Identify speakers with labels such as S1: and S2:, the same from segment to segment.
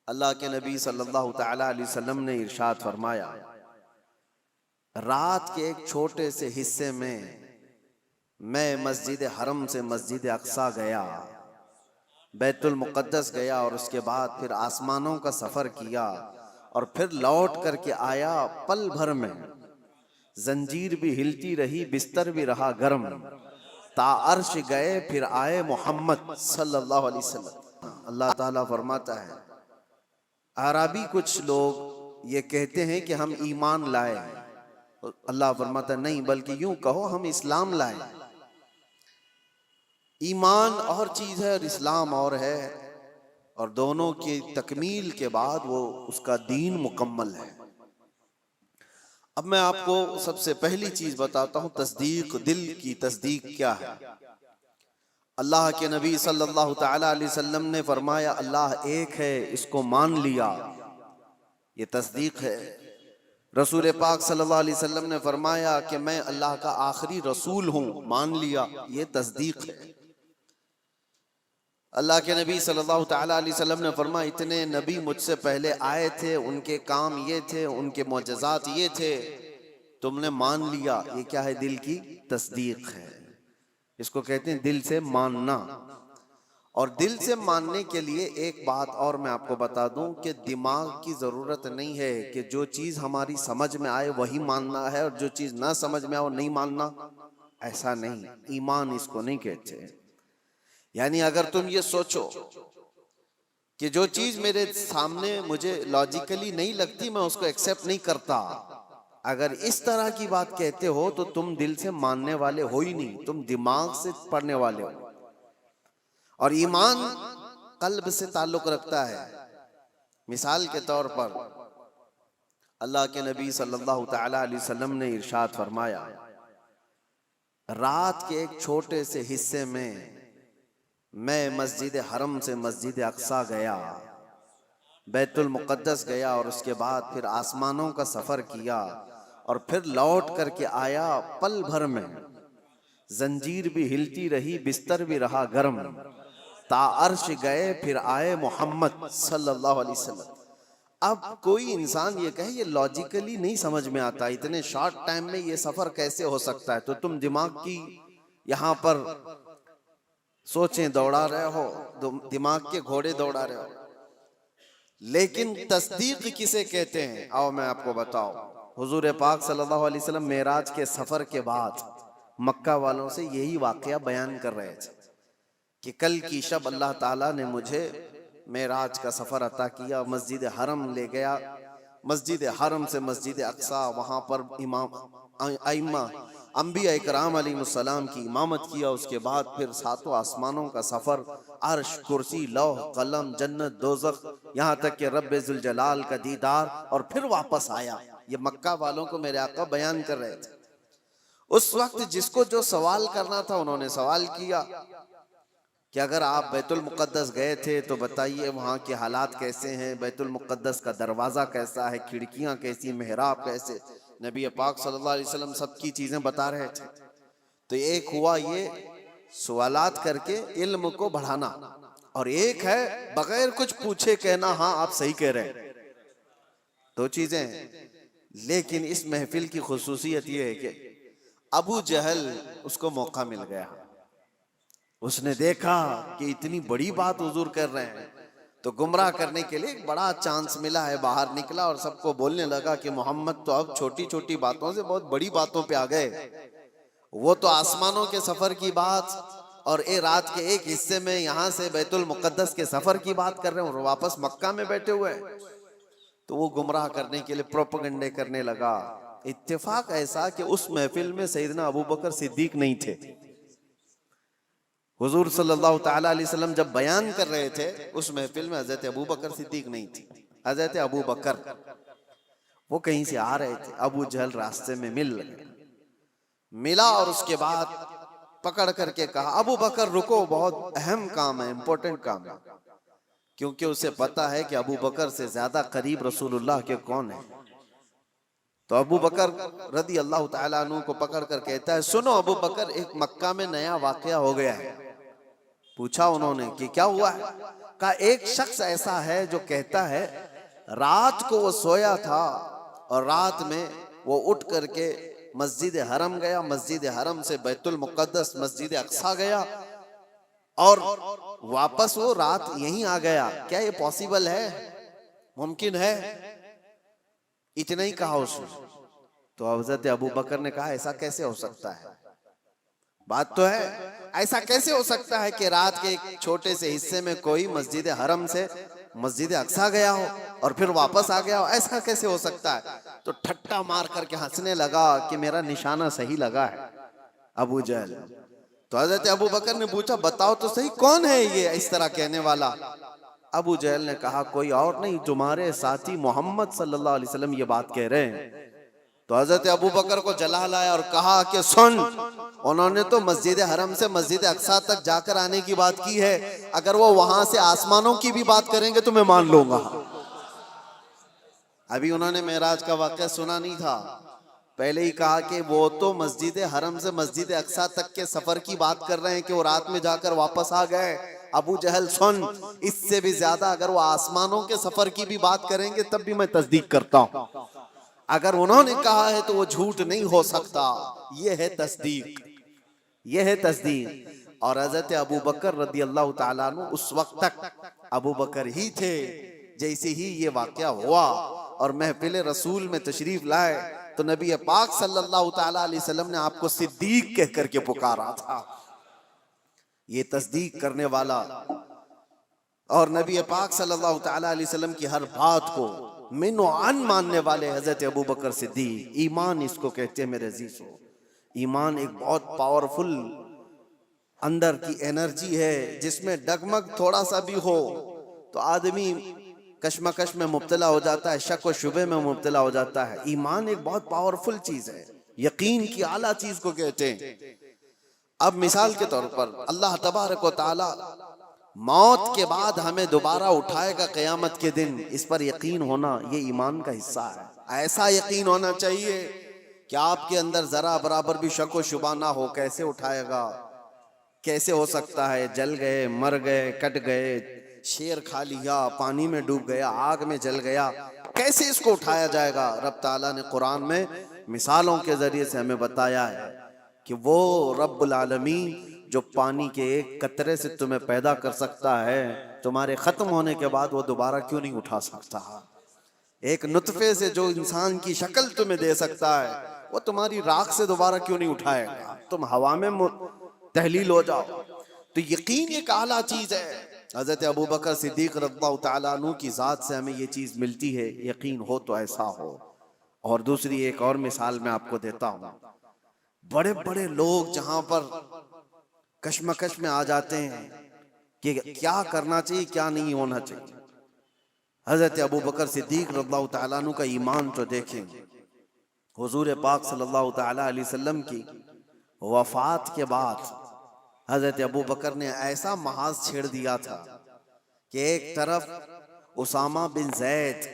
S1: अल्लाह के नबी सल्लल्लाहु ताला अलैहि वसल्लम ने इरशाद फरमाया, रात के एक छोटे से हिस्से में मैं मस्जिद हरम से मस्जिद अक्सा गया, बैतुल मुक़द्दस गया और उसके बाद फिर आसमानों का सफ़र किया और फिर लौट करके आया। पल भर में जंजीर भी हिलती रही, बिस्तर भी रहा गर्म, ता अर्श गए फिर आए मोहम्मद सल्लल्लाहु अलैहि वसल्लम। अल्लाह ताला फरमाता है, अरबी कुछ लोग ये कहते हैं कि हम ईमान लाए। अल्लाह फरमाता है नहीं, बल्कि यूं कहो हम इस्लाम लाए। ईमान और चीज है और इस्लाम और है, और दोनों की तकमील के बाद वो उसका दीन मुकम्मल है। अब मैं आपको सबसे पहली चीज बताता हूं, तस्दीक, दिल की तस्दीक क्या है। अल्लाह के नबी सल्लल्लाहु ताला अलैहि वसल्लम ने फरमाया, अल्लाह एक है, इसको मान लिया, ये तस्दीक है। रसूल पाक सल्लल्लाहु अलैहि वसल्लम ने फरमाया कि मैं अल्लाह का आखिरी रसूल हूं, मान लिया, ये तस्दीक है। अल्लाह के नबी सल्लल्लाहु ताला अलैहि वसल्लम ने फरमाया, इतने नबी मुझसे पहले आए थे, उनके काम ये थे, उनके मोजज़ात ये थे, तुमने मान लिया, ये क्या है? दिल की तस्दीक है। इसको कहते हैं दिल से मानना। और दिल से मानने के लिए एक बात और मैं आपको बता दूं कि दिमाग की जरूरत नहीं है कि जो चीज हमारी समझ में आए वही मानना है और जो चीज ना समझ में आए वो नहीं मानना, ऐसा नहीं। ईमान इसको नहीं कहते। यानी अगर तुम ये सोचो कि जो चीज मेरे सामने मुझे लॉजिकली नहीं लगती, मैं उसको एक्सेप्ट नहीं करता, अगर इस तरह की बात कहते हो तो तुम दिल से मानने वाले हो ही नहीं, तुम दिमाग से पढ़ने वाले हो। और ईमान कल्ब से ताल्लुक रखता है। मिसाल के तौर पर अल्लाह के नबी सल्लल्लाहु ताला अलैहि वसल्लम ने इरशाद फरमाया, रात के एक छोटे से हिस्से में मैं मस्जिद हरम से मस्जिद अक्सा गया, बैतुल मुक़द्दस गया और उसके बाद फिर आसमानों का सफ़र किया और फिर लौट करके आया। पल भर में जंजीर भी हिलती रही, बिस्तर भी रहा गर्म, ता अर्श गए फिर आए मोहम्मद सल्लल्लाहु अलैहि वसल्लम। अब कोई इंसान ये कहे, ये लॉजिकली नहीं समझ में आता, इतने शॉर्ट टाइम में ये सफर कैसे हो सकता है, तो तुम दिमाग की यहाँ पर सोचें दौड़ा रहे हो, दिमाग के घोड़े दौड़ा रहे हो। लेकिन तस्दीक किसे कहते हैं, आओ मैं आपको बताऊं। हुजूर पाक सल्लल्लाहु अलैहि वसल्लम मेराज के सफर के बाद मक्का वालों से यही वाकया बयान कर रहे थे कि कल की शब अल्लाह ताला ने मुझे मेराज का सफर अता किया, मस्जिद हरम ले गया, मस्जिद हरम से मस्जिद अक्सा, वहां पर इमाम आइम्मा अंबिया इकराम अलैहिस्सलाम की इमामत किया। उसके बाद फिर सातों आसमानों का सफर, अर्श, कुर्सी, लौह कलम, जन्नत, दोज़ख, यहाँ तक कि रब्बे जुल जलाल का दीदार, और फिर वापस आया। ये मक्का वालों को मेरे आका बयान कर रहे थे। उस वक्त जिसको जो सवाल करना था उन्होंने सवाल किया कि अगर आप बैतुल मुक़द्दस गए थे तो बताइए वहाँ के हालात कैसे हैं, बैतुल मुक़द्दस का दरवाज़ा कैसा है, खिड़कियाँ कैसी, मेहराब कैसे। नबी पाक सल्लल्लाहु अलैहि वसल्लम सबकी चीज़ें बता रहे थे। तो एक हुआ ये सवालात करके इल्म को बढ़ाना, और एक है बगैर कुछ पूछे कहना हाँ आप सही कह रहे हैं। दो चीज़ें हैं। लेकिन इस महफिल की खुसूसियत ये है कि अबू जहल उसको मौका मिल गया। उसने देखा कि इतनी बड़ी बात हुजूर कर रहे हैं, तो गुमराह करने के लिए एक बड़ा चांस मिला है, बाहर निकला और सबको बोलने लगा कि मोहम्मद तो अब छोटी छोटी बातों से बहुत बड़ी बातों पे आ गए। वो तो आसमानों के सफर की बात और रात के एक हिस्से में यहाँ से बैतुल मुक़द्दस के सफर की बात कर रहे हैं और वापस मक्का में बैठे हुए हैं। तो वो गुमराह करने के लिए प्रोपेगेंडे करने लगा। इत्तेफाक ऐसा कि उस महफिल में सैयदना अबू बकर सिद्दीक नहीं थे। हुजूर सल्लल्लाहु ताला अलैहि वसल्लम जब बयान कर रहे थे उस महफिल में हजरत अबू बकर सिद्दीक नहीं थी। हजरत अबू बकर वो कहीं से आ रहे थे, अबू जहल रास्ते में मिला और उसके बाद पकड़ करके कहा, अबू बकर रुको, बहुत अहम काम है, इंपॉर्टेंट काम है। क्योंकि उसे पता है कि अबू बकर से ज्यादा करीब रसूलुल्लाह के कौन है। तो अबू बकर रदी अल्लाह ताला अन्हु को पकड़ कर कहता है, सुनो अबू बकर, एक मक्का में नया वाकया हो गया है। पूछा उन्होंने कि क्या हुआ है? कहा एक शख्स ऐसा है जो कहता है रात को वो सोया था और रात में वो उठ करके मस्जिद हरम गया, मस्जिद हरम से बैतुल मुक़द्दस मस्जिद अक्सा गया और वापस वो रात यहीं आ गया। क्या ये पॉसिबल है? मुमकिन है? इतना ही कहा उसने। तो हज़रत अबू बकर ने कहा ऐसा कैसे हो सकता है? बात तो है, ऐसा कैसे हो सकता है कि रात के एक छोटे से हिस्से में कोई मस्जिद हरम से मस्जिद अक्सा गया हो और फिर वापस आ गया हो? ऐसा कैसे हो सकता है? तो ठट्टा मार करके हंसने लगा कि मेरा निशाना सही लगा है अबू जहल। तो हजरत अबू बकर ने पूछा बताओ तो सही कौन है ये इस तरह कहने वाला? अबू जहल ने कहा कोई और नहीं, तुम्हारे साथी मोहम्मद सल्लल्लाहु अलैहि वसल्लम ये बात कह रहे हैं। तो हजरत अबू बकर को जला लाया और कहा कि सुन, उन्होंने तो मस्जिद हरम से मस्जिद अक्सा तक जाकर आने की बात की है, अगर वो वहां से आसमानों की भी बात करेंगे तो मैं मान लूंगा। अभी उन्होंने मेराज का वाक़या सुना नहीं था, पहले ही कहा कि वो तो मस्जिद हरम से मस्जिद अक्सा तक के सफर की बात कर रहे हैं कि वो रात में जाकर वापस आ गए। अबू जहल सुन, इससे भी ज्यादा अगर वो आसमानों के सफर की भी बात करेंगे तब भी मैं तस्दीक करता हूं। अगर उन्होंने कहा है तो वो झूठ नहीं हो सकता। ये है तस्दीक, ये है तस्दीक। और हजरत अबू बकर रदी अल्लाह ताला अन्हु उस वक्त तक अबू बकर ही थे। जैसे ही ये वाकया हुआ और महफिल रसूल में तशरीफ लाए तो नबी पाक सल्लल्लाहु ताला अलैहि वसल्लम ने आपको सिद्दीक कह करके पुकारा था। ये तस्दीक करने वाला और नबी पाक सल्लल्लाहु ताला अलैहि वसल्लम की हर बात को मिनो अन मानने वाले हजरत अबू बकर सिद्दीक, ईमान इसको कहते हैं मेरे अजीजों। ईमान एक बहुत पावरफुल अंदर की एनर्जी है जिसमें डगमग थोड़ा सा भी हो तो आदमी कश्मकश में मुब्तला हो जाता है, शक व शुबे में मुब्तला हो जाता है। ईमान एक बहुत पावरफुल चीज है, यकीन की आला चीज को कहते हैं। अब मिसाल के तौर पर अल्लाह तबारक व तआला मौत के बाद हमें दोबारा उठाएगा क़यामत के दिन, इस पर यकीन होना ये ईमान का हिस्सा है। ऐसा यकीन होना चाहिए कि आपके अंदर जरा बराबर भी शक व शुबा ना हो। कैसे उठाएगा? कैसे हो सकता है? जल गए, मर गए, कट गए, शेर खा लिया, पानी में डूब गया, आग में जल गया, कैसे इसको उठाया जाएगा? रब ताला ने कुरान में मिसालों के जरिए से हमें बताया है कि वो रब्बुल आलमीन जो पानी के एक कतरे से तुम्हें पैदा कर सकता है, तुम्हारे खत्म होने के बाद वो दोबारा क्यों नहीं उठा सकता? एक नुतफे से जो इंसान की शक्ल तुम्हें दे सकता है, वो तुम्हारी राख से दोबारा क्यों नहीं उठाएगा? तुम हवा में तहलील हो जाओ। तो यकीन एक आला चीज है। हजरत अबू बकर सिद्दीक रज़ियल्लाहु तआला अन्हु की जात से हमें ये चीज मिलती है, यकीन हो तो ऐसा हो। और दूसरी एक और मिसाल मैं आपको देता हूँ। बड़े बड़े लोग जहां पर कश्मकश में आ जाते हैं कि क्या करना चाहिए क्या नहीं होना चाहिए, हजरत अबू बकर सिद्दीक रज़ियल्लाहु तआला अन्हु का ईमान तो देखें। हुजूर पाक सल्लल्लाहु तआला अलैहि वसल्लम की वफात के बाद हजरत अबू बकर ने ऐसा महाज छेड़ दिया था कि एक तरफ उसामा बिन जैद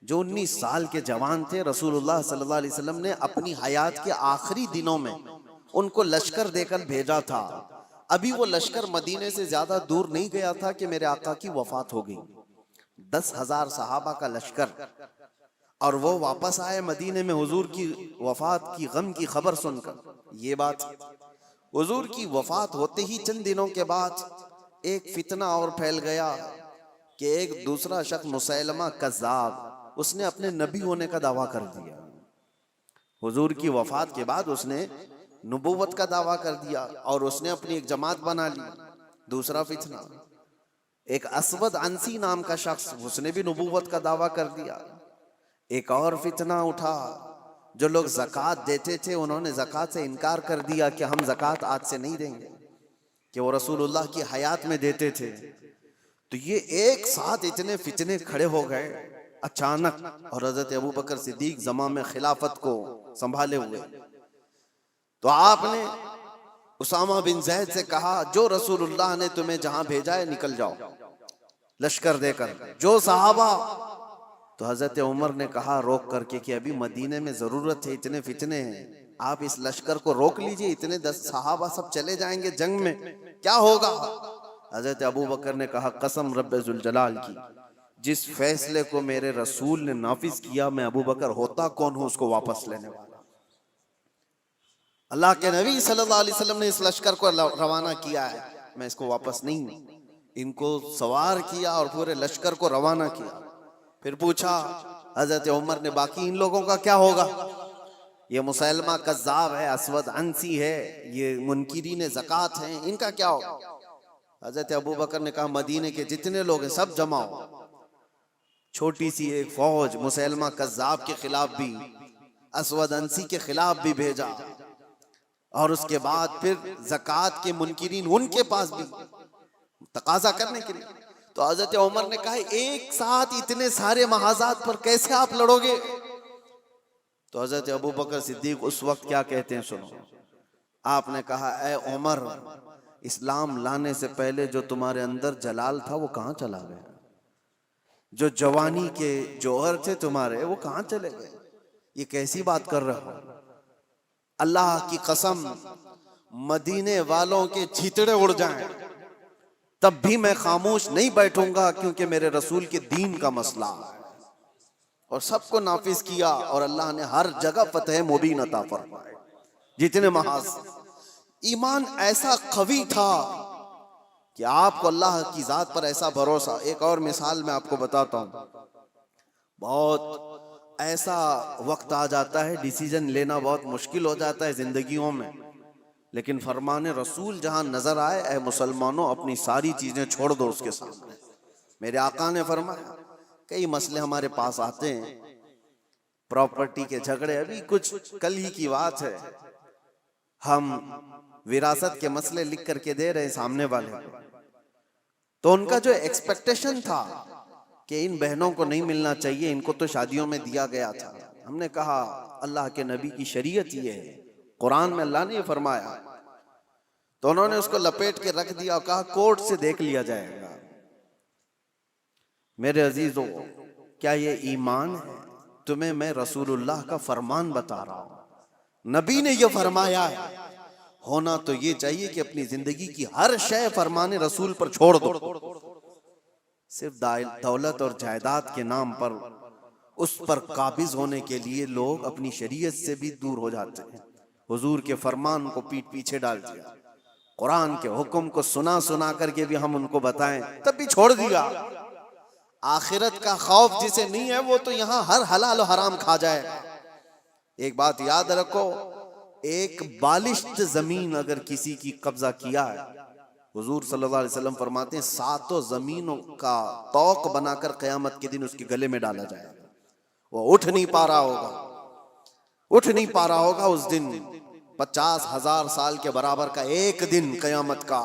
S1: जो 19 साल के जवान थे, रसूलुल्लाह सल्लल्लाहु अलैहि वसल्लम ने अपनी हयात के आखिरी दिनों में उनको लश्कर देकर भेजा था। अभी वो लश्कर मदीने से ज्यादा दूर नहीं गया था कि मेरे आका की वफात हो गई। 10,000 सहाबा का लश्कर, और वो वापस आए मदीने में हुजूर की वफात की गम की खबर सुनकर। ये बात हुजूर की वफात होते ही चंद दिनों के बाद एक फितना और फैल गया कि एक दूसरा शख्स मुसैलमा कज़्ज़ाब, उसने अपने नबी होने का दावा कर दिया। हुजूर की वफात के बाद उसने नबूवत का दावा कर दिया और उसने अपनी एक जमात बना ली। दूसरा फितना, एक असवद अंसी नाम का शख्स, उसने भी नबूवत का दावा कर दिया। एक और फितना उठा, जो लोग ज़कात देते थे उन्होंने ज़कात से इनकार कर दिया कि हम ज़कात आज से नहीं देंगे, कि वो रसूलुल्लाह की हयात में देते थे। तो ये एक साथ इतने फितने खड़े हो गए अचानक, और हजरत अबू बकर सिद्दीक ज़मा में खिलाफत को संभाले हुए। तो आपने उसामा बिन जैद से कहा जो रसूलुल्लाह ने तुम्हें जहां भेजा है निकल जाओ लश्कर देकर, जो सहाबा। तो हजरत उमर ने कहा रोक करके कि अभी मदीने में जरूरत है, इतने फितने हैं, आप इस लश्कर को रोक लीजिए, इतने 10 सहाबा सब चले जाएंगे जंग में, क्या होगा? हजरत अबू बकर ने कहा कसम रब्बे जुल जलाल की, जिस फैसले को मेरे रसूल ने नाफिज किया, मैं अबू बकर होता कौन हूं उसको वापस लेने वाला। अल्लाह के नबी सल्लल्लाहु अलैहि वसल्लम ने इस लश्कर को रवाना किया है, मैं इसको वापस नहीं। इनको सवार किया और पूरे लश्कर को रवाना किया। फिर पूछा हजरत उमर ने, बाकी इन लोगों का क्या होगा? ये मुसैलमा कज़्ज़ाब है, असवद अंसी है, ये मुनकिरीन ज़कात हैं, इनका क्या होगा? हजरत अबू बकर ने कहा मदीने के जितने लोग हैं सब जमाओ। छोटी सी एक फौज मुसैलमा कज़्ज़ाब के खिलाफ भी, असवद अंसी के खिलाफ भी भेजा, और उसके बाद फिर ज़कात के मुनकिरीन उनके पास भी तकाजा करने के लिए। तो हजरत उमर ने कहा एक साथ इतने सारे महाजात पर कैसे आप लड़ोगे? तो हजरत अबू बकर सिद्दीक उस वक्त क्या कहते हैं सुनो। आपने कहा ए उमर, इस्लाम लाने से पहले जो तुम्हारे अंदर जलाल था वो कहां चला गया? जो जवानी के जौहर थे तुम्हारे वो कहां चले गए? ये कैसी बात कर रहे हो? अल्लाह की कसम, मदीने वालों के छीतड़े उड़ जाएं तब भी मैं खामोश नहीं बैठूंगा, क्योंकि मेरे रसूल के दीन का मसला है। और सबको नाफिज किया और अल्लाह ने हर जगह फतह मुबीन अता फरमाए। जितने महाज ईमान ऐसा कवी था कि आपको अल्लाह की जात पर ऐसा भरोसा। एक और मिसाल मैं आपको बताता हूं। बहुत ऐसा वक्त आ जाता है डिसीजन लेना बहुत मुश्किल हो जाता है जिंदगियों में, लेकिन फरमाने रसूल जहां नजर आए, ऐ मुसलमानों अपनी सारी चीजें छोड़ दो उसके सामने। मेरे आका ने फरमाया, कई मसले हमारे पास आते हैं, प्रॉपर्टी के झगड़े, अभी कुछ कल ही की बात है, हम विरासत के मसले लिख करके दे रहे हैं सामने वाले को। तो उनका जो एक्सपेक्टेशन था कि इन बहनों को नहीं मिलना चाहिए, इनको तो शादियों में दिया गया था। हमने कहा अल्लाह के नबी की शरीयत ये है, कुरान में अल्लाह ने ये फरमाया। तो उन्होंने उसको लपेट के रख दिया और कहा कोर्ट से देख लिया जाएगा। मेरे अजीजों, क्या ये ईमान है? तुम्हें मैं रसूलुल्लाह का फरमान बता रहा हूं, नबी ने ये फरमाया है। होना तो ये चाहिए कि अपनी जिंदगी की हर शय फरमाने रसूल पर छोड़ दो। सिर्फ दौलत और जायदाद के नाम पर उस पर काबिज होने के लिए लोग अपनी शरीयत से भी दूर हो जाते हैं। हुजूर के फरमान को पीठ पीछे डाल दिया, कुरान के हुक्म को सुना सुना करके भी हम उनको बताएं तब भी छोड़ दिया। आखिरत का खौफ जिसे नहीं है वो तो यहाँ हर हलाल और हराम खा जाएगा। एक बात याद रखो, एक बालिश्त जमीन अगर किसी की कब्जा किया है, हुजूर सल्लल्लाहु अलैहि वसल्लम फरमाते हैं सातों जमीनों का तौक बनाकर क़यामत के दिन उसके गले में डाला जाएगा। वो उठ नहीं पा रहा होगा, उठ नहीं पा रहा होगा उस दिन। 50,000 साल के बराबर का एक दिन क़यामत का